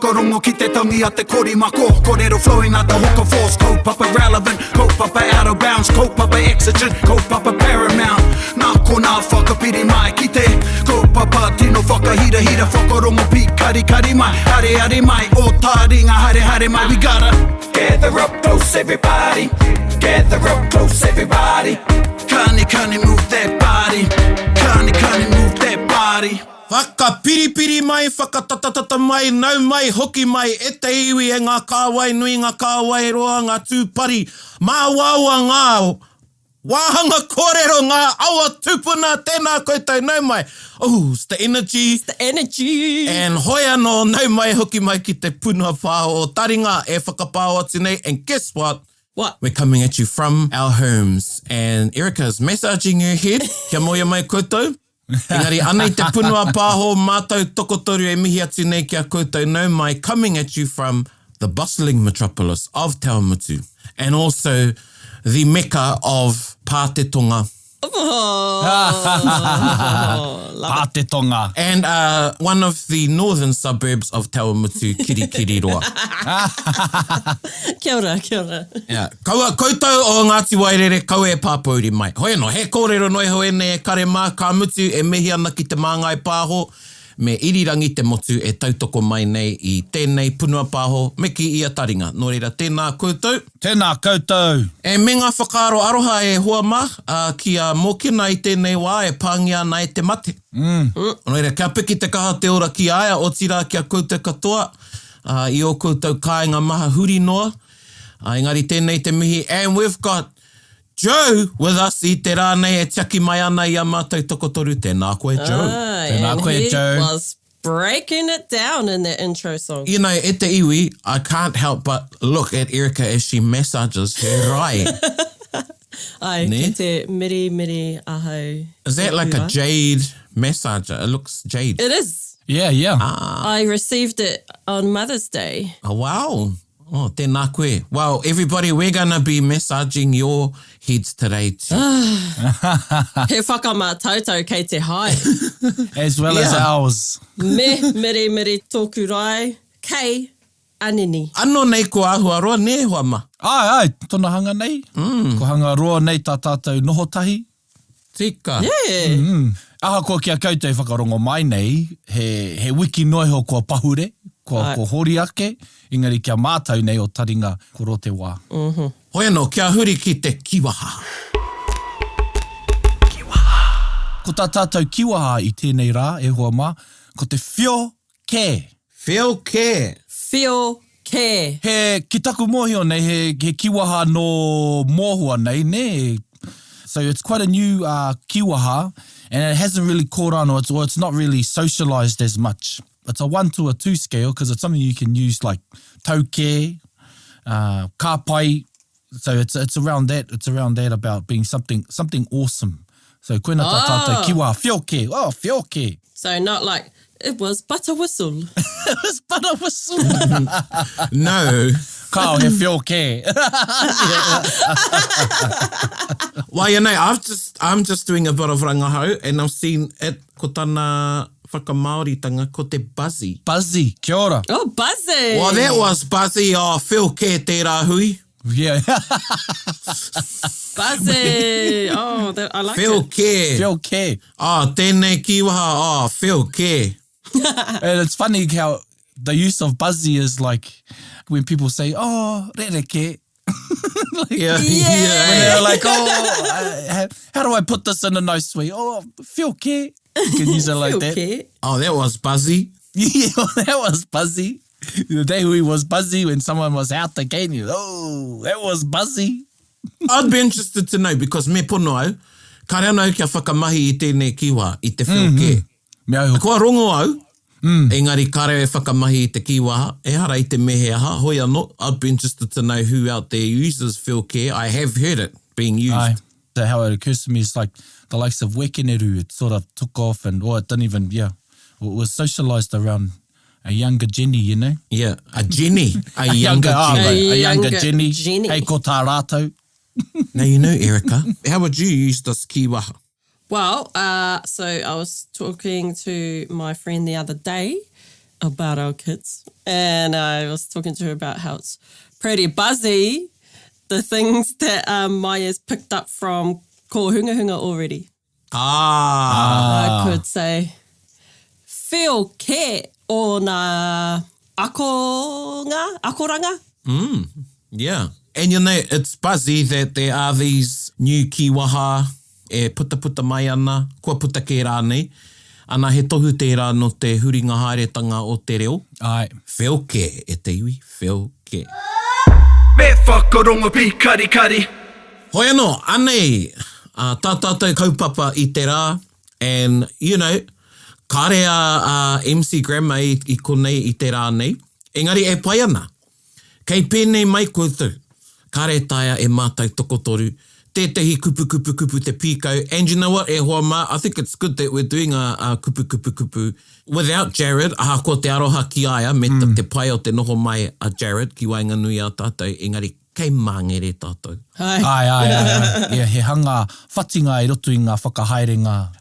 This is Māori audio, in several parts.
whakarongo ki te tangi a te korimako. Kōrero flowing out the hook of force. Kaupapa relevant, kaupapa out of bounds, kaupapa exigent, kaupapa paramount. Nā ko nā whakapiri mai ki te kaupapa tino whakahira hira whakarongo pi kari kari mai. Hare hare mai, o Taringa hare hare mai. We gotta gather up close everybody. Gather up close everybody. Kani move that body. Kani move that body. Whakapiripiri mai, whakatatatata mai, nau mai, hoki mai, ētahi iwi e ngā kāwai nui, ngā kāwai roa, ngā tūpari, mā wāua ngā wāhanga kōrero, ngā awa tūpuna, tēnā koutou nau mai. Oh, it's the energy. It's the energy. And hoi anō nau mai, hoki mai ki te punua pāho o Taringa e whakapāo atu nei. And guess what? What? We're coming at you from our homes. And Erica's massaging her head. Kia moia mai koutou. Engari, anei te punua pāho, mātou tokotoru e mihi atu nei kia koutou nau mai, coming at you from the bustling metropolis of Taumutu, and also the mecca of Pātetonga. Pātetonga. And one of the northern suburbs of Taumutu, Kirikiriroa. Kia ora, kia ora. Yeah. Koutou o Ngāti Wairere, kau e pāpauri mai. Hoi anō, he kōrero noi hoi nei e kare mā, ka mutu e mihi ana ki te māngai pāho, me irirangi te motu e tautoko mai nei i tēnei punua pāho, me ki ia Taringa. Nō reira, tēnā koutou. Tēnā koutou. E me ngā whakaaro aroha e hua mā, kia mōkina i tēnei wā e pāngia ana e te mate. Nō reira, kia piki te kaha te ora ki aia, o tira kia koutou katoa, i o koutou kāinga maha huri noa. Engari tēnei te mihi. And we've got Joe with us i te rānei e tiaki mai ana i a mātou tokotoru. Tēnā koe, Joe. Tēnā koe, Joe. He was breaking it down in that intro song. You know, e te iwi, I can't help but look at Erica as she massages her rai. Ai, Ne? ki te miri ahau. Is that like a jade massager? It looks jade. It is. Yeah, yeah. I received it on Mother's Day. Oh, wow. Oh, tēnā koe. Well, everybody, we're going to be massaging your heads today too. He whakama tātou kei te hai. As well as ours. Miri tōku rai, kei anini. Ano nei ko āhua roa, ne hoa ma? Ai, tōna hanga nei. Ko hanga roa nei tā tātou nohotahi. Tika. Yeah. Aha ko kia koutou whakarongo mai nei, he wiki noiho kua pahure, kua hori ake, engari kia mātou nei o Taringa ko rote wā. Hoi anō, kia huri ki te kiwaha. Ko tā tātou kiwaha i tēnei rā, e hoa mā, ko te whio kē. Whio kē. Whio kē. He ki taku mōhio nei, he kiwaha no mōhua nei, ne? So it's quite a new kiwaha, and it hasn't really caught on, or it's not really socialised as much. It's a 1 to a 2 scale, because it's something you can use like tauke, kāpai. So it's around that. It's around that about being something awesome. So koina tā tātou kiwaha, whio kē. Oh, whio kē. So not like, it was but a whistle. It was but a whistle. No. Kao he whio kē. Well, you know, I'm just doing a bit of rangahau, and I've seen it ko tāna whakamaoritanga ko te buzzy. Buzzy, kia ora. Oh, buzzy. Well, that was buzzy o whio kē tērā hui. Yeah. Buzzy. Oh, I like Whio it. kē. Whio kē. Oh, tēnei kiwaha, oh, whio kē. And it's funny how the use of buzzy is like when people say, oh, rereke. Yeah. When they're like, oh, how do I put this in a nice way? Oh, whio kē. You can use it like that. Okay. Oh, that was buzzy. Yeah, that was buzzy. The day we was buzzy when someone was out the gate, you oh, that was buzzy. I'd be interested to know, because me pono au, ka rea nau kia whakamahi i tēnei kiwa, i te whio kē. Mea hoki. Kua rongo au, engari ka rea e whakamahi i te kiwaha, e hara i te mehe aha, hoi anō, I'd be interested to know who out there uses whio kē. I have heard it being used. Aye. So how it occurs to me is like the likes of wekeneru, it sort of took off and, it didn't even, it was socialised around a younger Jenny, you know? Yeah, a Jenny, a younger Jenny. A younger Jenny. Jenny. Hei ko tā rātou. Now, you know, Erica, how would you use this kiwaha? Well, so I was talking to my friend the other day about our kids, And I was talking to her about how it's pretty buzzy, the things that Maya's picked up from ko hunga hunga already. I could say, feel ke o nā akoranga. Yeah. And you know, it's buzzy that there are these new kiwaha e puta mai ana, kua puta ke rānei. Ana he tohu tērā no te huringa haeretanga o te reo. Ai. Wheo ke, e te iwi, wheo ke. Me whakarongo pi kari. Hoi anō, anei, tātou kaupapa I te rā, and, you know, kāore MC Grandma I konei I te rā nei. Engari e pai ana. Kei pēnei mai koutou. Kāre taia e mātai tokotoru. Tētahi kupu te pīkau. And you know what, e hoa mā, I think it's good that we're doing a kupu without Jared. Aha ko te aroha ki aia, me te pai o te noho mai a Jared, ki wainga nui a tātou. Engari, kei māngere tātou. Ai. Yeah, he hanga whatinga I roto I ngā whakahaerenga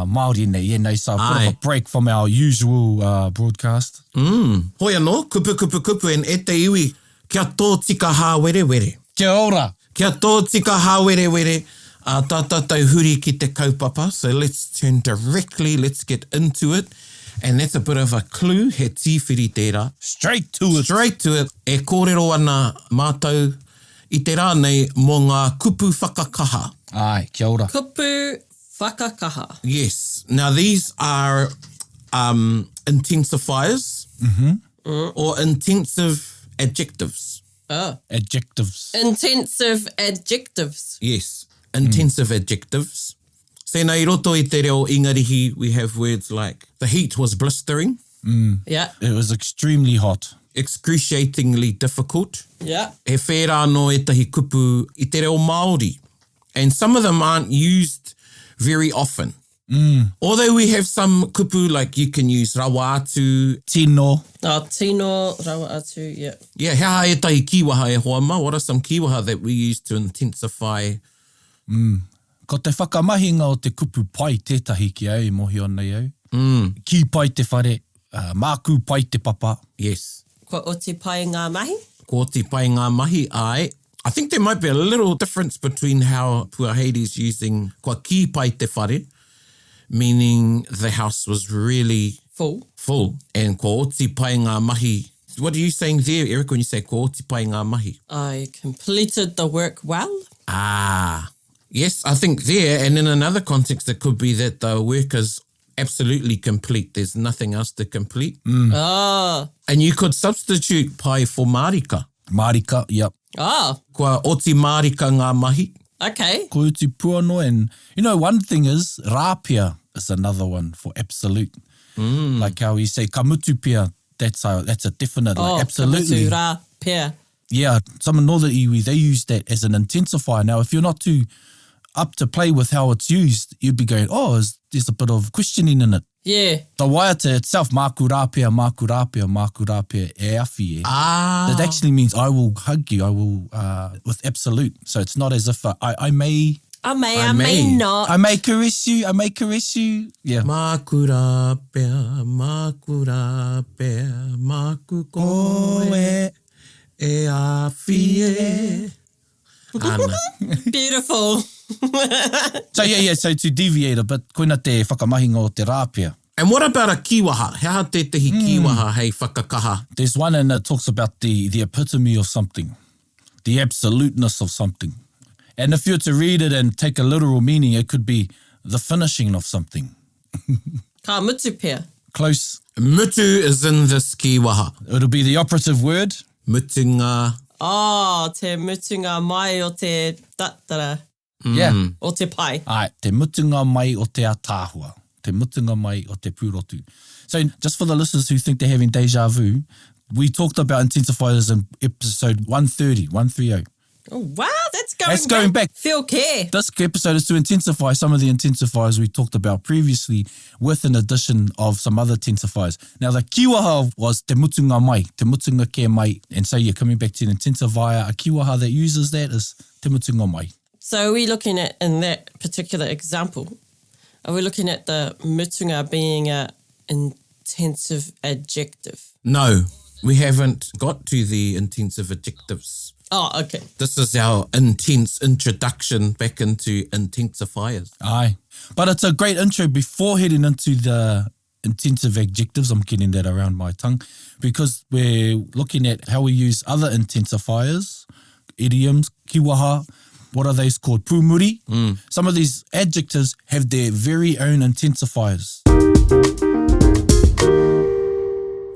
Māori nei. Nei, so a bit of a break from our usual broadcast. Hoi anō, kupu, and e te iwi, kia tō tika hāwere. Kia ora. Kia tō tika hāwere, tātou huri ki te kaupapa. So let's turn directly, let's get into it. And that's a bit of a clue, he tīwhiri tērā. Straight to it. E kōrero ana mātou I te rā nei mō ngā kupu whakakaha. Ai, kia ora. Kupu Whakakaha. Yes. Now these are intensifiers or intensive adjectives. Adjectives. Intensive adjectives. Yes, intensive adjectives. So nei roto I te reo ingarihi, we have words like the heat was blistering, Yeah. It was extremely hot. excruciatingly difficult. Yeah. He whērā no ētahi kupu I te reo Māori. And some of them aren't used very often. Although we have some kupu, like you can use rawa atu. Tino. Tino, rawa atu, yeah. Yeah, hea ētahi kiwaha e hoa ma. What are some kiwaha that we use to intensify? Ko te whakamahinga o te kupu pai tētahi ki au, mohi o nei au. Ki pai te whare, māku pai te papa. Yes. Ko oti pai ngā mahi? Ko te pai ngā mahi, ai. I think there might be a little difference between how Puaheri is using kua ki pai te whare, meaning the house was really Full. And ko oti pai ngā mahi. What are you saying there, Eric, when you say ko oti pai ngā mahi? I completed the work well. Yes, I think there, and in another context, it could be that the work is absolutely complete. There's nothing else to complete. And you could substitute pai for marika. Marika, yep. Kua oti marika ngā mahi. Okay. Ko uti puano, and you know, one thing is, rāpia is another one for absolute. Like how we say kamutu pia, that's a definite, like absolutely. Kamutu rā pia. Yeah, some of Northern iwi, they use that as an intensifier. Now, if you're not too up to play with how it's used, you'd be going, there's a bit of questioning in it. Yeah. The waiata itself, māku rāpia, e awhi e. That actually means I will hug you, I will, with absolute. So it's not as if I may not. I may caress you. Yeah. Māku rāpea, māku koe, e awhi e. Ana. Beautiful. So to deviate a bit, koina te whakamahinga o te rāpia. And what about a kiwaha? Hea tētahi kiwaha hei whakakaha? There's one and it talks about the epitome of something, the absoluteness of something. And if you're to read it and take a literal meaning, it could be the finishing of something. Ka mutu pia. Close. Mutu is in this kiwaha. It'll be the operative word. Mutunga. Te mutunga mai o te tatara. Yeah. O te pai. Ai, te mutunga mai o te atāhua. Te mutunga mai o te pūrotu. So just for the listeners who think they're having deja vu, we talked about intensifiers in episode 130. Oh, wow, that's going back. Feel care. This episode is to intensify some of the intensifiers we talked about previously with an addition of some other intensifiers. Now, the kiwaha was te mutunga mai, te mutunga ke mai. And so you're coming back to an intensifier. A kiwaha that uses that is te mutunga mai. So are we looking at, in that particular example, are we looking at the mutunga being an intensive adjective? No. We haven't got to the intensive adjectives. Oh, okay. This is our intense introduction back into intensifiers. Aye. But it's a great intro before heading into the intensive adjectives. I'm getting that around my tongue because we're looking at how we use other intensifiers, idioms, kiwaha. What are those called? Pūmuri. Some of these adjectives have their very own intensifiers.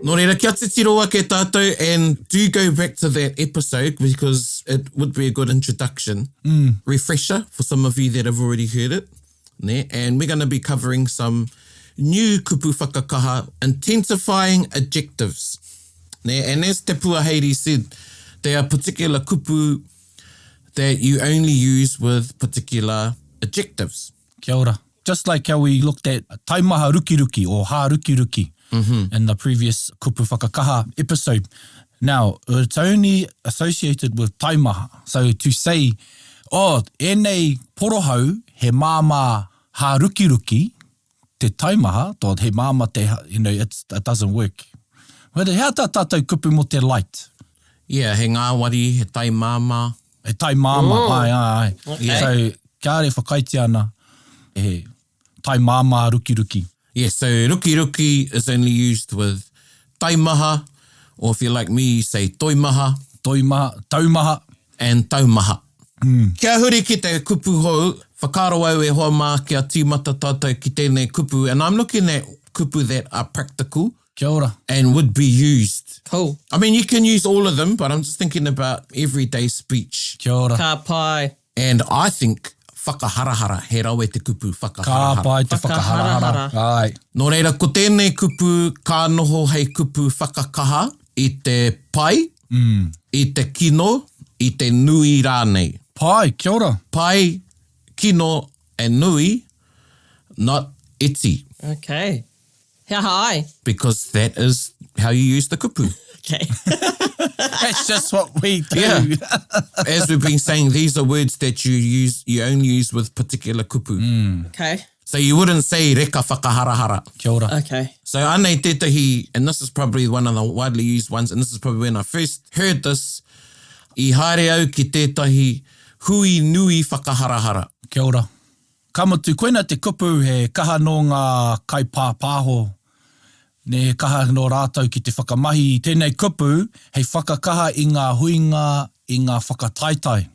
Nō reira, kia te tiroa ke tātou, and do go back to that episode because it would be a good introduction, refresher for some of you that have already heard it. Ne? And we're going to be covering some new kupu whakakaha intensifying adjectives. Ne? And as Te Puaheiri said, there are particular kupu that you only use with particular adjectives. Kia ora. Just like how we looked at taimaha rukiruki or ha rukiruki in the previous kupu whakakaha episode. Now, it's only associated with taimaha. So to say, ēnei porohau he māma ha rukiruki, te taimaha, tō he māma te, it doesn't work. But hea tā tātou kupu mo te light? Yeah, he ngāwari, he tai māma. E tai māma, ai. Okay. So, kāore whakaitea ana, he tai māma rukiruki. Yeah, so rukiruki is only used with taimaha, or if you're like me, you say toimaha. Toimaha, taumaha. And taumaha. Kia huri ki te kupu hou, whakaro au e hoa mā kia tīmata tātou ki tēnei kupu, and I'm looking at kupu that are practical. Kia ora. And would be used. Cool. I mean, you can use all of them, but I'm just thinking about everyday speech. Kia ora. Ka pai. And I think whakaharahara, he rau e te kupu whakaharahara. Ka pai te whakaharahara. Ai. Nō reira, ko tēnei kupu ka noho hei kupu whakakaha i te pai, i te kino, i te nui rānei. Pai, kia ora. Pai, kino, and nui, not iti. Okay. Hea hai. Because that is how you use the kupu. Okay. That's just what we do. Yeah. As we've been saying, these are words that you only use with particular kupu. Okay. So you wouldn't say reka whakaharahara. Kia ora. Okay. So anei tētahi, and this is probably one of the widely used ones, and this is probably when I first heard this, I haere au ki tētahi hui nui whakaharahara. Kia ora. Kamatu, koina te kupu he kaha no ngā kaipāpāho. Ne he kaha no rātou ki te whakamahi. Tēnei kupu, hei whakakaha i ngā huinga, i ngā whakataitai.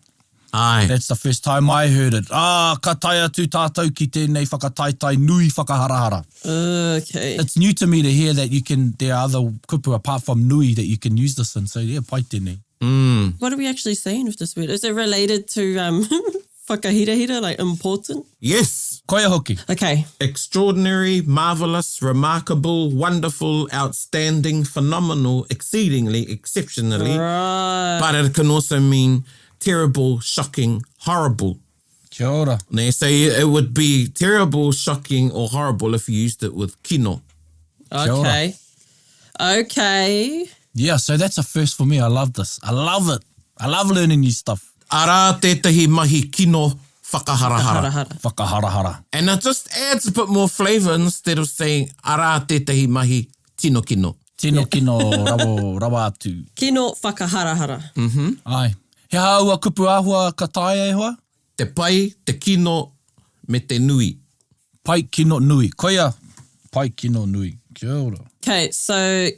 Ai. That's the first time I heard it. Ka tai atu tātou ki tēnei whakataitai nui whakaharahara. Okay. It's new to me to hear that there are other kupu apart from nui that you can use this in. So yeah, pai tēnei. What are we actually saying with this word? Is it related to whakahirahira, like important? Yes. Koia hoki. Okay. Extraordinary, marvellous, remarkable, wonderful, outstanding, phenomenal, exceedingly, exceptionally. Right. But it can also mean terrible, shocking, horrible. Kia ora. So it would be terrible, shocking, or horrible if you used it with kino. Okay. Okay. Yeah, so that's a first for me. I love this. I love it. I love learning new stuff. Ara tētahi mahi kino whakaharahara. Harahara. Whakaharahara. And it just adds a bit more flavour instead of saying ara tētahi mahi tino kino. Tino kino rawa atu. Kino whakaharahara. Ai. He haua kupu āhua ka tae e hoa? Te pai, te kino, me te nui. Pai kino nui. Koia, pai kino nui. Kia ora. Okay, so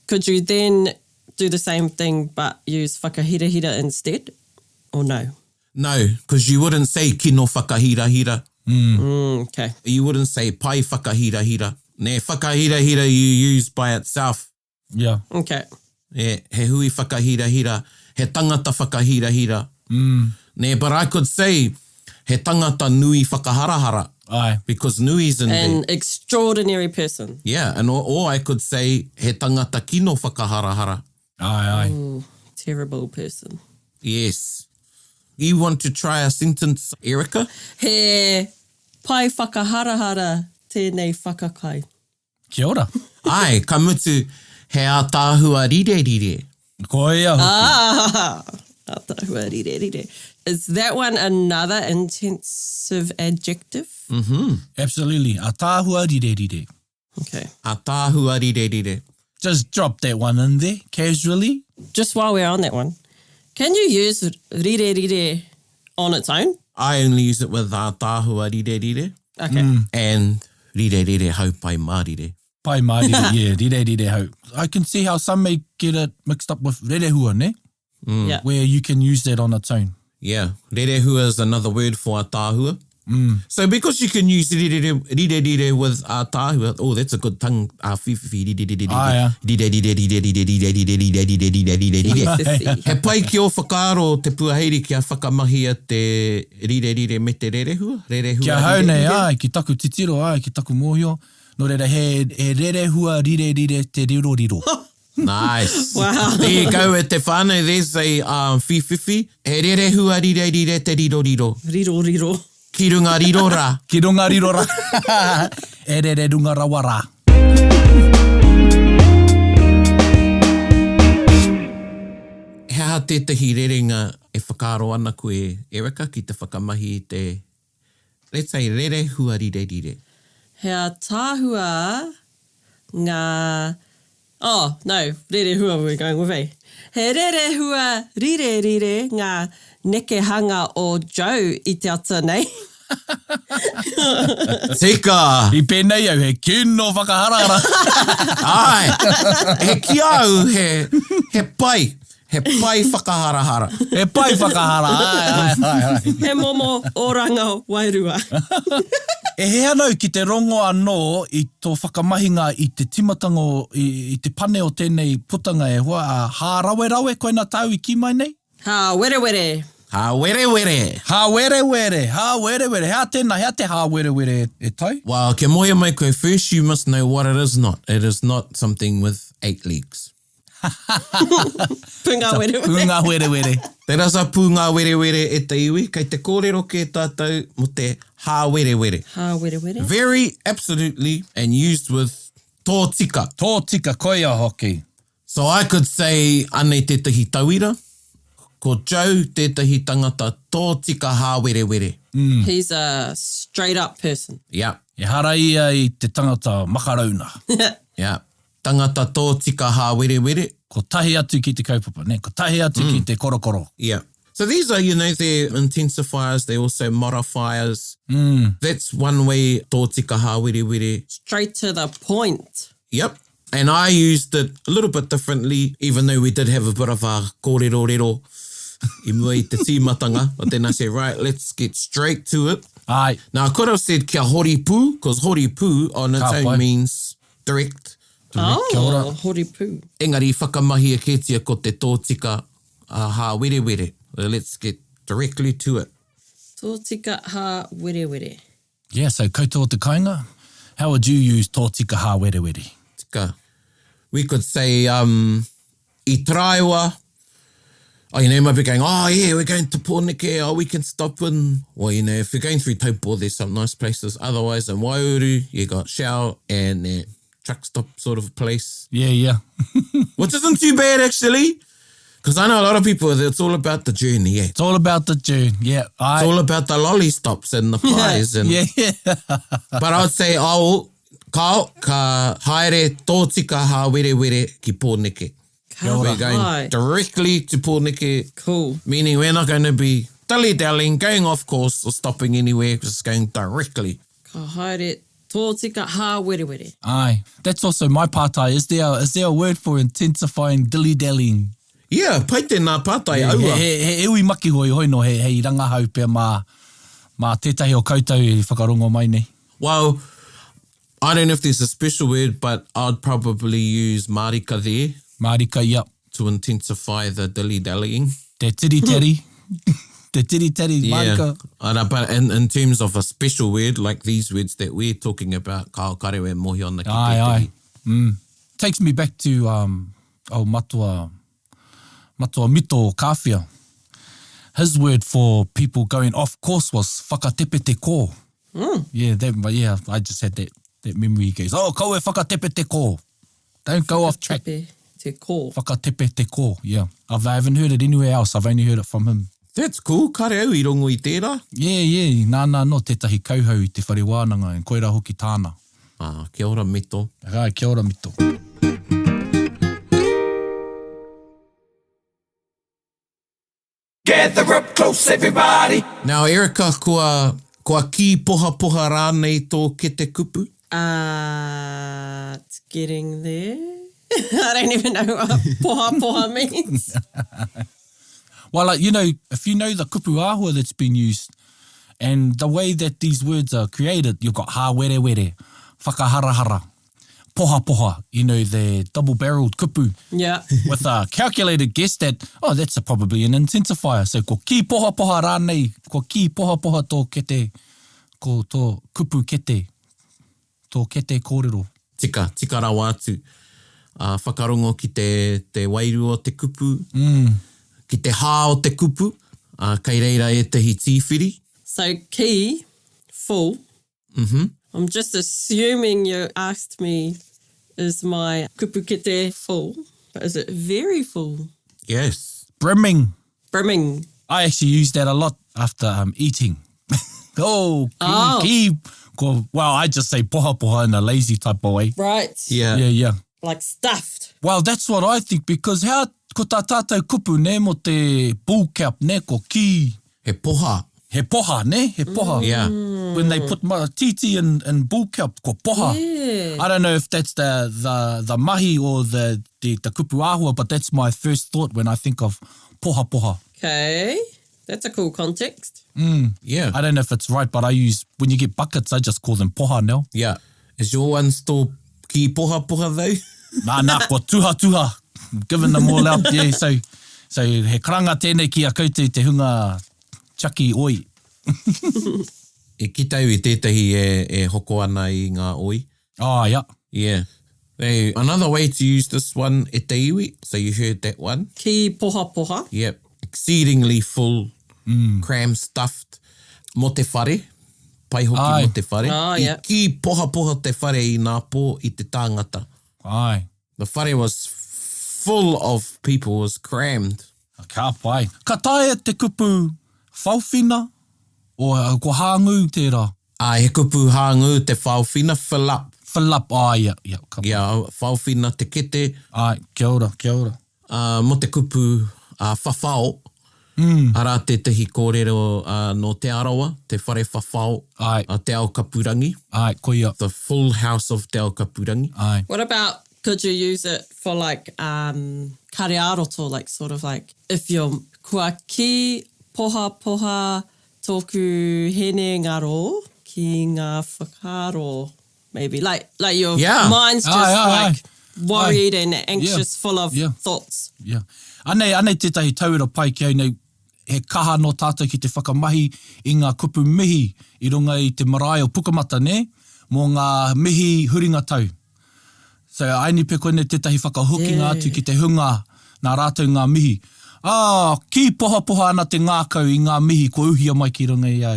could you then do the same thing but use whakahirahira instead? Or no? No, because you wouldn't say kino whakahirahira. Okay. You wouldn't say pai whakahirahira. Ne, whakahirahira you use by itself. Yeah. Okay. Yeah, he hui whakahirahira, he tangata whakahirahira. Ne, but I could say he tangata nui whakaharahara. Ai. Because nui's in there. An extraordinary person. Yeah, and or I could say he tangata kino whakaharahara. Ai, ai. Ooh, terrible person. Yes. You want to try a sentence, Erica? He pai whakaharahara tēnei whakakai. Kia ora. Ai, ka mutu he a tāhua rire. Koia hoki. Atahua rire rire. Is that one another intensive adjective? Absolutely. A tāhua rire rire. Okay. A tāhua rire. Just drop that one in there, casually. Just while we're on that one, can you use rire on its own? I only use it with tāhua rire. Okay. And rire hau pai mārire. Pai mārire, yeah, rire hau. I can see how some may get it mixed up with rerehua, ne? Yeah. Where you can use that on its own. Yeah, rerehua is another word for a tāhua. So because you can use rire with a tāhua, oh, that's a good tongue, whiwhiwhi, rire. He pai ki o whakaaro te puaheiri kia whakamahia te rire me te rerehua. Kia hau nei, ai, ki taku titiro, ai, ki taku mōhio. No reira, he rerehua rire te riro. Nice. Wow. There you go with te whānau. There's a whiwhiwhi. He rerehua rire te riro. Riro. Ki runga riro rā. Ki runga riro rā. E rere runga rawa rā. Hea tētahi rerenga e whakaaro ana koe, Erika, ki te whakamahi te, let's say, rerehua rire. Hea tāhua ngā... Oh, no, rerehua we're going with, eh? He rerehua rire ngā nekehanga o Joe I te ata nei. Tika! I pēnei au, he kino whakaharara. Ai! He ki au, he pai. He pai whakaharahara. He pai whakahara, ai. He momo oranga wairua. E hea nau ki te rongo anō I tō whakamahinga I te timatango, I te pane o tēnei putanga e hoa, hā rawe koe nā tau I ki mai nei? Ha were. Ha were. Hā were. Hea tēnā, hea te hā were e tau? Well, ke moia mai koe, first you must know what it is not. It is not something with 8 legs. Punga were. Punga were. Te rasa punga were e te iwi, kei te kōrero ke tātou mo te hā were. Ha were. Very absolutely and used with tō tika. Tō tika koia hoki. So I could say, anei tētahi tauira, ko Joe tētahi tangata tō tika hā were. He's a straight up person. Yeah, E hara ia I te tangata makarauna. yeah. Tangata tō tika hā were. Ko tahi atu ki te kaupapa, ne? Ko tahi atu ki te korokoro. Yeah. So these are, they're intensifiers, they're also modifiers. That's one way tō tika hā were. Straight to the point. Yep. And I used it a little bit differently, even though we did have a bit of a kōrero I mua I te tīmatanga. But then I said, right, let's get straight to it. Ai. Now, I could have said kia horipu, because horipu on its own means direct. Kia ora. Horipu. Engari, whakamahi e kētia ko te tō tika hā were. Well, let's get directly to it. Tō tika ha were. Yeah, so koutou o te kāinga, how would you use tō tika hā were? Tika. We could say, I traiwa. Oh, you might be going, oh, yeah, we're going to Pōneke, oh, we can stop in. Well, if you're going through Taupo, there's some nice places. Otherwise, in Waiuru, you got Shao and truck stop sort of place. Yeah. Which isn't too bad, actually. Because I know a lot of people, it's all about the journey, yeah. It's all about the journey, yeah. It's all about the lolly stops and the pies. And, Yeah. But I would say, ka haere tō tika hā were ki Pōneke. We're going directly to Pōneke. Cool. Meaning we're not going to be dilly-dallying, going off course or stopping anywhere, just going directly. Ka haere tō tika hā were. Aye. That's also my pātai. Is there a word for intensifying dilly-dallying? Yeah, pai tēnā pātai aua. He iwi maki hoi no he rangahau pia mā tētahi o koutou I whakarongo mai nei. Well, I don't know if there's a special word, but I'd probably use marika there. Marika, yep. To intensify the dilly-dallying. Te tiri-teri. Te tiri-teri, marika. Yeah, but in terms of a special word, like these words that we're talking about, kao karewe mohi ona ki Aye. Takes me back to matua mito kāwhia. His word for people going off course was whakatepe te kō. Yeah, I just had that memory. He goes, oh, koe whakatepe te kō. Don't go off track. Te kō. Whakatepe te kō, yeah. I haven't heard it anywhere else. I've only heard it from him. That's cool. Kare au I rongo I tērā. Yeah. Nā no tētahi kauhau I te whare wānanga. Koera hoki tāna. Kia ora mito. Kia ora mito. gather up close everybody. Now, Erica, kua ki poha poha rānei tō kete kupu? It's getting there. I don't even know what poha poha means. Well, like, you know, if you know the kupu āhua that's been used and the way that these words are created, you've got hāwere were, whakaharahara, poha poha, you know, the double-barreled kupu. Yeah. With a calculated guess that, that's probably an intensifier. So, ko ki poha poha rānei, ko ki poha poha tō kete, ko tō kupu kete, tō kete kōrero. Tika rawa atu. Whakarongo ki te wairu o te kupu, ki te hā o te kupu, kei reira ētahi tīwhiri. So ki, full. Mm-hmm. I'm just assuming you asked me, is my kupu kete full? But is it very full? Yes. Brimming. Brimming. I actually use that a lot after eating. Ki. Well, I just say poha poha in a lazy type of way. Right. Yeah. Like stuffed. Well, that's what I think, because how ko tā tātou kupu ne mo te bull cap ne ko ki. He poha. He poha ne, he poha. Yeah. When they put titi and bull cap, ko poha. Yeah. I don't know if that's the mahi or the kupu āhua, but that's my first thought when I think of poha poha. Okay. That's a cool context. Yeah. I don't know if it's right, but when you get buckets, I just call them poha now. Yeah. Is your one still ki poha poha though? Nā, ko tuha. Giving them all out, yeah. So he karanga tēnei ki a koutou te hunga chaki oi. E kitau I tētahi e hoko ana I ngā oi. Oh, yeah. Yeah. Another way to use this one, e te iwi. So you heard that one. Ki poha poha. Yep. Exceedingly full, cram-stuffed. Mo te whare. Pai hoki mo te whare. Oh, yeah. Ki poha poha te whare I ngā pō I te tāngata. Ai. The whare was full of people, was crammed. Ka pai. Ka tae te kupu whauwhina o ko hāngu tērā? He kupu hāngu te whauwhina, fill up. Fill up, yeah. Yeah, whauwhina te kete. Ai, kia ora. Mo te kupu whawhao. Ara tētahi kōrero no te arawa, te whare whawhao. Ai. Te ao kapurangi. Ai, koia. The full house of te ao kapurangi. Ai. What about, could you use it for like kariaroto, like sort of like if you're kua ki poha poha tōku hene ngaro ki ngā whakaro, maybe like your mind's just worried and anxious, full of thoughts. Yeah. Anei tētahi tauira pai ki au nei, he kaha no tātou ki te whakamahi I ngā kupu mihi I runga I te marae o pukamata ne, mō ngā mihi huringa tau. So aini pe koene tētahi whakahokinga atu ki te hunga nā rātou ngā mihi. Ki poha poha ana te ngākau I ngā mihi ko uhia mai ki runga I au.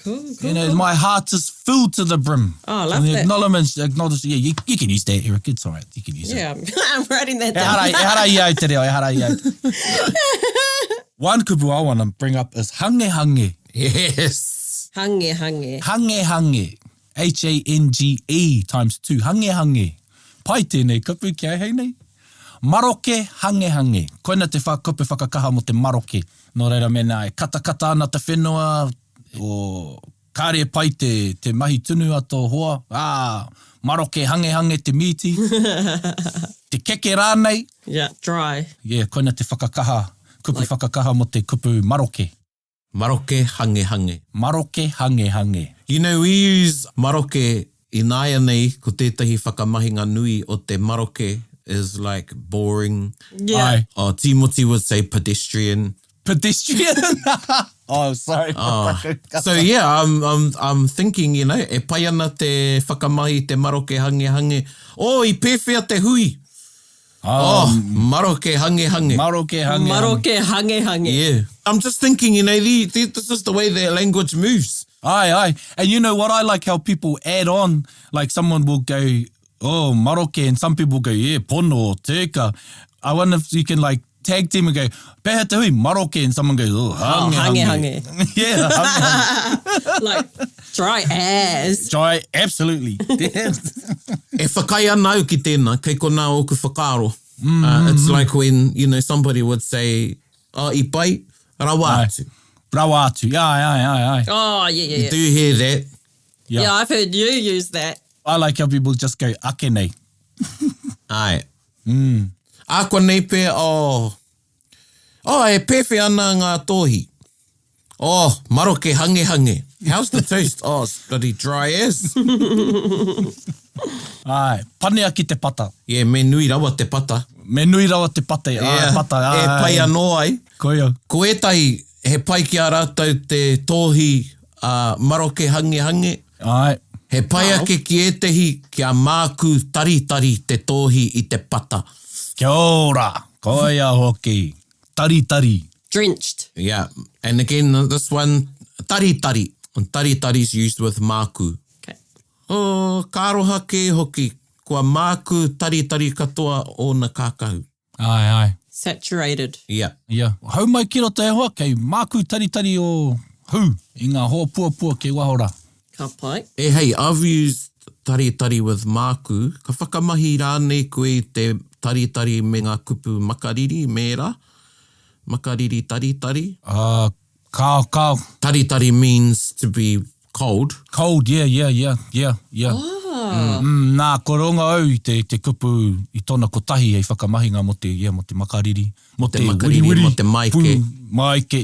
Cool. You know, my heart is filled to the brim. Oh, love that. Acknowledge, you can use that, Eric. It's all right. You can use it. Yeah, I'm writing that down. E hara I au te reo, e hara I au. One kupu I want to bring up is hange. Yes. Hange. Hange. H-A-N-G-E times 2. Hange. Pai tēnei kupu ki au hei nei. Maroke hange. Koina te kupu whakakaha mo te maroke. Nō reira mena e kata ana te whenua, o kāre pai te mahi tunu ato hoa. Maroke hange te miti. Te keke rānei. Yeah, dry. Yeah, koina te whakakaha. Kupu whakakaha mo te kupu maroke. Maroke hange. Maroke hange. You know, we use maroke I nāia nei ko tētahi whakamahinga nui o te maroke is like boring. Yeah. Timoti would say pedestrian. Oh, sorry. So yeah, I'm thinking, you know, e pai ana te whakamahi te maroke hange. I pēwhia te hui. Maroke hange. Maroke hange. Yeah. I'm just thinking, you know, this is the way their language moves. Aye. And you know what? I like how people add on, like someone will go, maroke, and some people go, pono or teka. I wonder if you can like tag team and go, peha te hui, maroke, and someone goes, hange. Yeah, hange. Like, dry as. Dry, absolutely. E whakai ana au ki tēnā, kei kona oku whakaaro. It's like when, you know, somebody would say, I pai, Rawa atu. Rawa atu. Ai. Oh, yeah. You do hear that. Yeah, I've heard you use that. I like how people just go, ake nei. Ai. Ako nei pe, e pewhi ana ngā tohi. Maroke hange. How's the taste? It's bloody dry as. Ai, panea ki te pata. Yeah, me nui rawa te pata. Ai, pata. E pai anō ai. Koia. Ko ētahi, he pai ki a rātou te tohi maroke hange. Ai. He pai ake ki ētahi kia māku taritari te tohi i te pata. Kia ora. Koia hoki. Taritari. Drenched. Yeah, and again, this one, taritari. And taritari is used with māku. Okay. Kāroha ke hoki, kua māku taritari katoa o na kākahu. Ai. Saturated. Yeah. Hau mai ki roto e hoa, kei māku taritari o hu, i ngā hoa pua ke wahora. Ka pai. Hey, I've used taritari with māku. Ka whakamahi rānei koe te taritari me ngā kupu makariri, mērā. Makariri taritari. Kao. Taritari means to be cold. Cold, yeah. Nā koronga au i te kupu i tōna kotahi hei whakamahinga mo te makariri. Mo te makariri, mo te maike. Maike,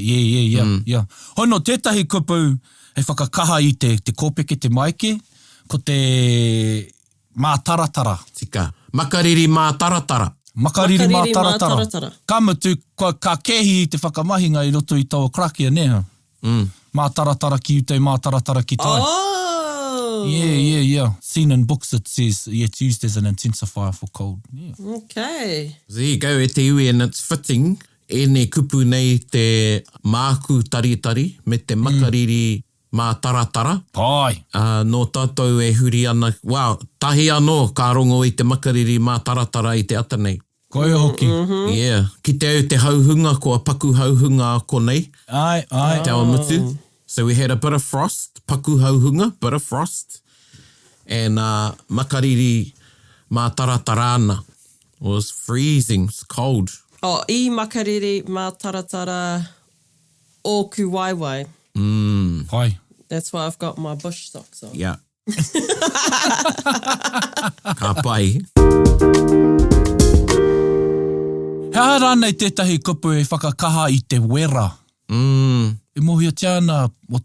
yeah. Hono, tētahi kupu hei whakakaha i te kōpeke te maike, ko te mātaratara. Tika. Makariri mātaratara. Makariri mātaratara. Ka mutu, ka kehi i te whakamahinga i roto i taua krakia, neha? Mātaratara ki utei, mātaratara ki tai. Oh! Yeah. Seen in books it says it's used as an intensifier for cold. Yeah. Okay. There you go, e te iwi, and it's fitting. E ne kupu nei te māku taritari me te makariri mātaratara. Pai. Nō tātou e huri ana, tahi anō ka rongo i te makariri mātaratara i te ata nei. Koia hoki. Yeah. Ki te au te hauhunga, kua paku hauhunga a konei. Ai. Te awa mutu. So we had a bit of frost, paku hauhunga, bit of frost. And makariri mātaratara ana. It was freezing, it's cold. I makariri mātaratara ōku waiwai. Pai. That's why I've got my bush socks on. Yeah. Ka pai. Hea rānei tētahi kupu e whakakaha i te wera. E mohia tiana mo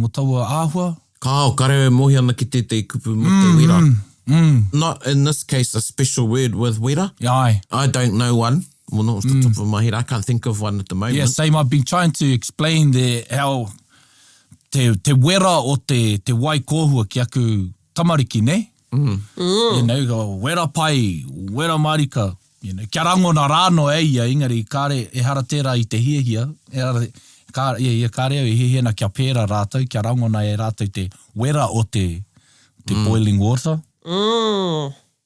taua āhua. Kare mohi ana ki tētei kupu mo te wera. Not in this case a special word with wera. Ai. I don't know one. Well, not off the top of my head. I can't think of one at the moment. Yeah, same. I've been trying to explain how te wera o te wai kōhua ki aku tamariki, ne? You know, go wera pai, wera marika. You know, kia rangona rāno eia, ingari, kāre e hara tērā i te hiehia. Kāre au i hiehia na kia pēra rātou, kia rangona e rātou te wera o te boiling water.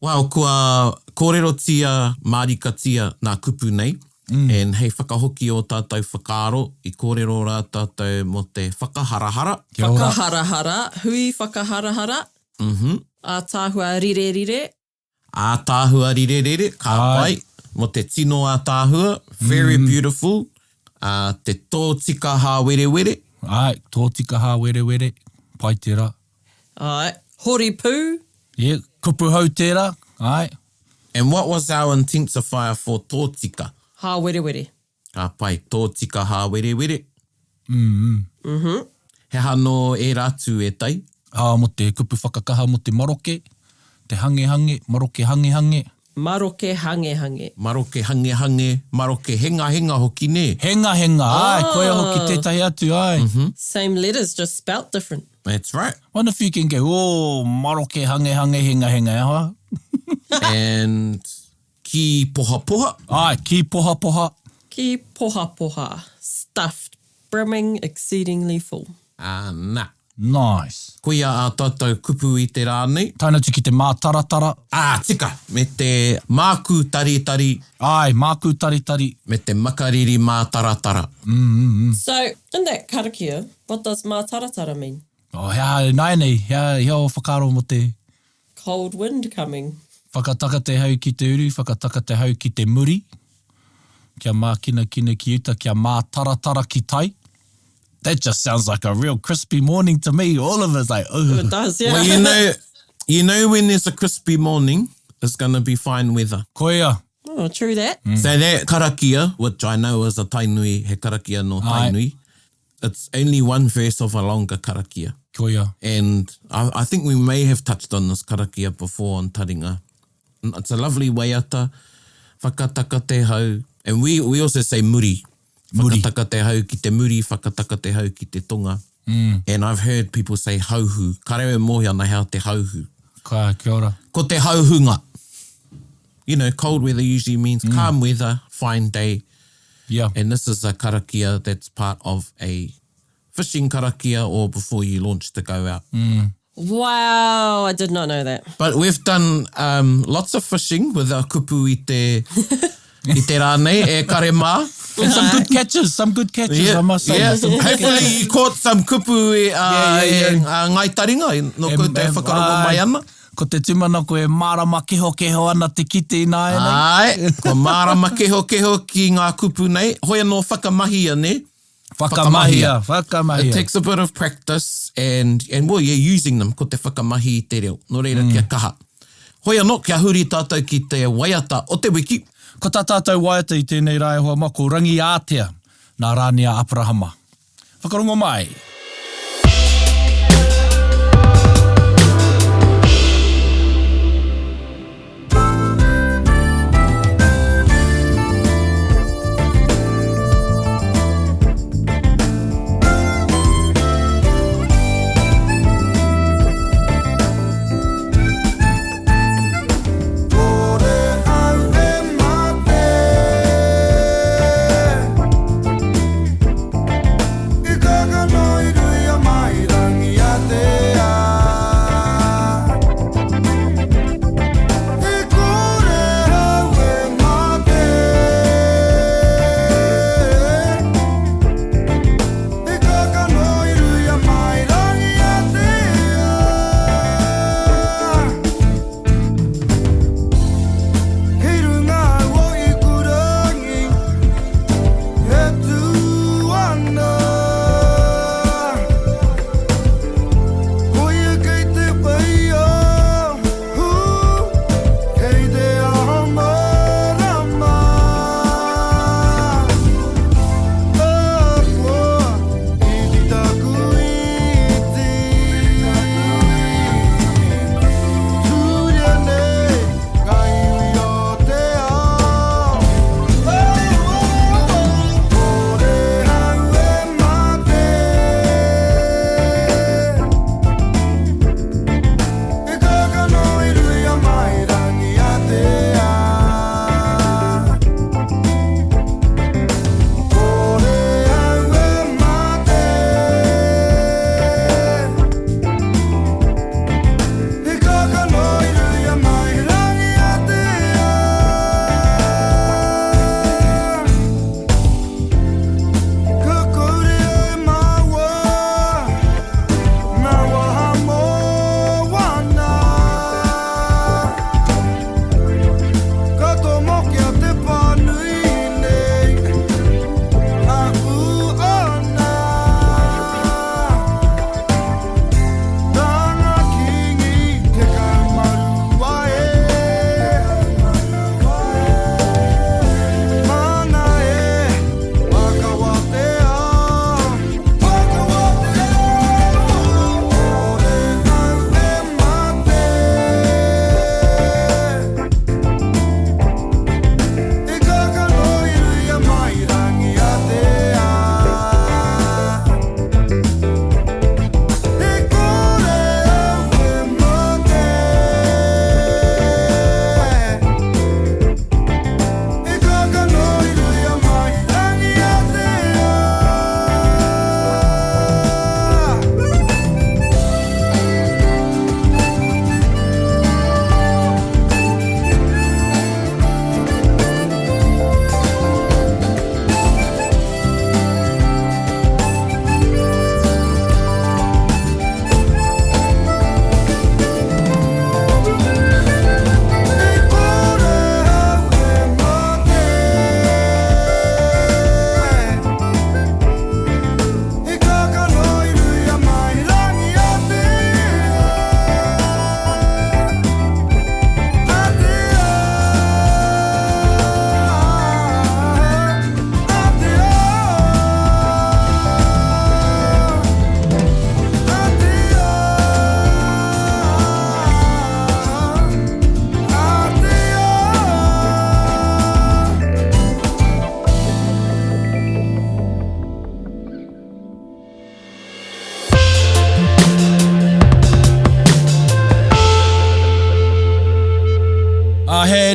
Wow, kua kōrerotia, marikatia nā kupu nei. And hei whakahoki o tātou whakaaro, i kōrero rā tātou mo te whakaharahara. Whakaharahara, hui whakaharahara. Ātāhua rire. Ātāhua rire, ka pai. Mo te tino ātāhua, very beautiful. Te tōtika hā were. Ai, tōtika hā were, pai tērā. Ai, hori pū. Yeah, kupu hau tērā, ai. And what was our intensifier for tōtika? Hā were. Ka pai, tōtika hā were. He hano e rātu e tai. Mo te kupu whakakaha mo te maroke, te hange, maroke hange. Maroke hange. Maroke hange, maroke henga hoki ne. Henga, ai, koia hoki tētahi atu, ai. Same letters, just spelt different. That's right. Wonder if you can go, maroke hange, henga, aha. And ki poha. Ai, ki poha. Ki poha. Stuffed, brimming, exceedingly full. Nā. Nice. Koia a tātou kupu i te rānei. Tainatu ki te mātaratara. Tika. Me te māku taritari. Ai, māku taritari. Me te makariri mātaratara. So, in that karakia, what does mātaratara mean? Hea nei, hea o whakaro mo te... Cold wind coming. Whakataka te hau ki te uru, whakataka te hau ki te muri. kia mākina kina ki uta, kia mātaratara ki tai. That just sounds like a real crispy morning to me. All of it's like, oh. It does, yeah. Well, you know when there's a crispy morning, it's going to be fine weather. Koia. Oh, true that. So that karakia, which I know is a tainui, he karakia no tainui, it's only one verse of a longer karakia. Koia. And I think we may have touched on this karakia before on Taringa. It's a lovely waiata, whakataka te hau, and we also say muri. Whakataka te hau ki te muri, whakataka te hau ki te tonga. And I've heard people say hauhu. Karewe mohi ana hea te hauhu. Kia ora. Ko te hauhunga. You know, cold weather usually means calm weather, fine day. Yeah. And this is a karakia that's part of a fishing karakia or before you launch to go out. Wow, I did not know that. But we've done lots of fishing with our kupu i te rānei, e kare mā. And some good catches, I must say. Yeah. Some good Hopefully catches. you caught some kupu e ngai taringa, no ko te whakarongo mai ana. Ko te tumana koe mārama keho ana te kite ina e nei. Ai, ko mārama keho ki ngā kupu nei. Hoia no whakamahia ne. Whakamahia. It takes a bit of practice and well, yeah, using them, ko te whakamahi i te reo. No reira kia kaha. Hoia no, kia huri tātou ki te waiata o te wiki. Ko tā tātou waiata i tēnei rai hoa mako rangi ātea nā rānia Aprahama. Whakarongo mai. No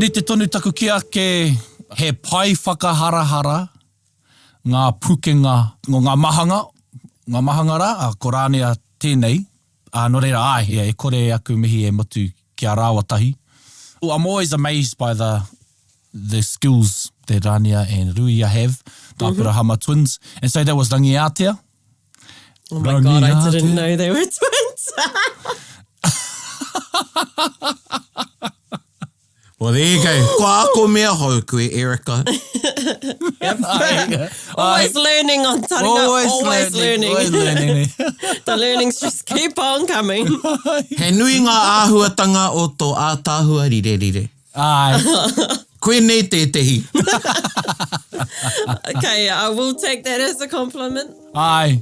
Haere te tonu taku ki ake he pai whakaharahara ngā pukenga o ngā mahanga rā, ko rānea tēnei. No reira, e kore aku mihi e motu ki a rāwatahi. Well, I'm always amazed by the skills that Rania and Ruia have, the Apurahama twins. And so that was rangiaetia. Oh my God, I didn't know they were twins. Well, there you go. Ko ako mea hau koe, Erica. Always learning on Taringa. Always learning. The learnings just keep on coming. He nui ngā āhuatanga o tō ātāhua rire. Ai. Koe nei te tehi. Okay, I will take that as a compliment. Ai.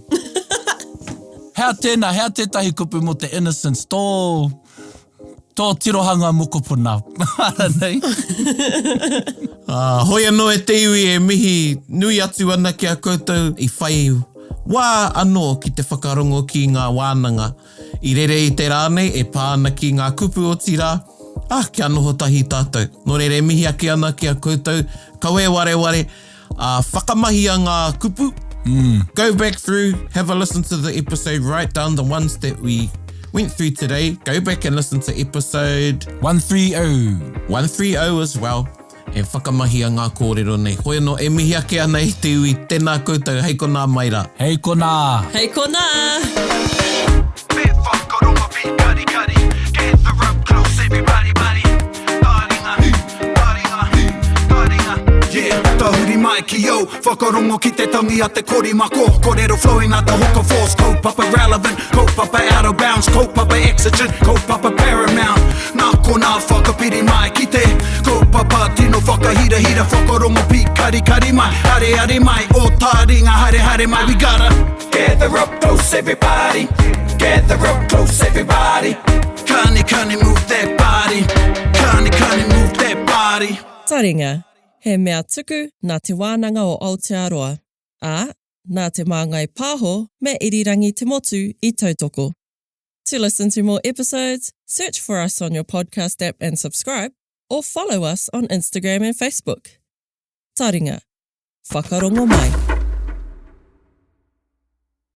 Hea tētahi kupu mo te innocence, tō tirohanga mokopuna. Nei. Hoi anō e te iwi e mihi nui atu ana ki a koutou i whai wā anō ki te whakarongo ki ngā wānanga. I rere i te rānei e pāna ki ngā kupu o tira. Kia noho tahi tātou. Nō rere mihi ake ana ki a koutou. Kaue ware. Whakamahia ngā kupu. Go back through, have a listen to the episode, write down the ones that we went through today. Go back and listen to episode 130. 130 as well. E whakamahia ngā kōrero nei. Hoi anō, e mihi ake ana i te ui. Tēnā koutou, hei kona maira. Hei kona. Hei kona. Bit whakaronga pi kari. Gather up close everybody, buddy. Taringa. Yeah, tahuri mai ki yo. Whakarongo ki te tangi a te kori mako. Kōrero flowing at the hoka force. Kaupapa relevant, kaupapa out of bounds. Kaupapa exigent, kaupapa paramount. Nā kona whakapiri mai ki te kaupapa tino whakahira. Whakarongo pi kari mai. Hare mai, o Taringa, hare mai. We gotta gather up close everybody. Gather up close everybody. Kani move that body. Kani move that body. Taringa, he mea tuku nā te wānanga o Aotearoa. Nā te māngai pāho me irirangi te motu I tautoko. To listen to more episodes, search for us on your podcast app and subscribe, or follow us on Instagram and Facebook. Taringa, whakarongo mai.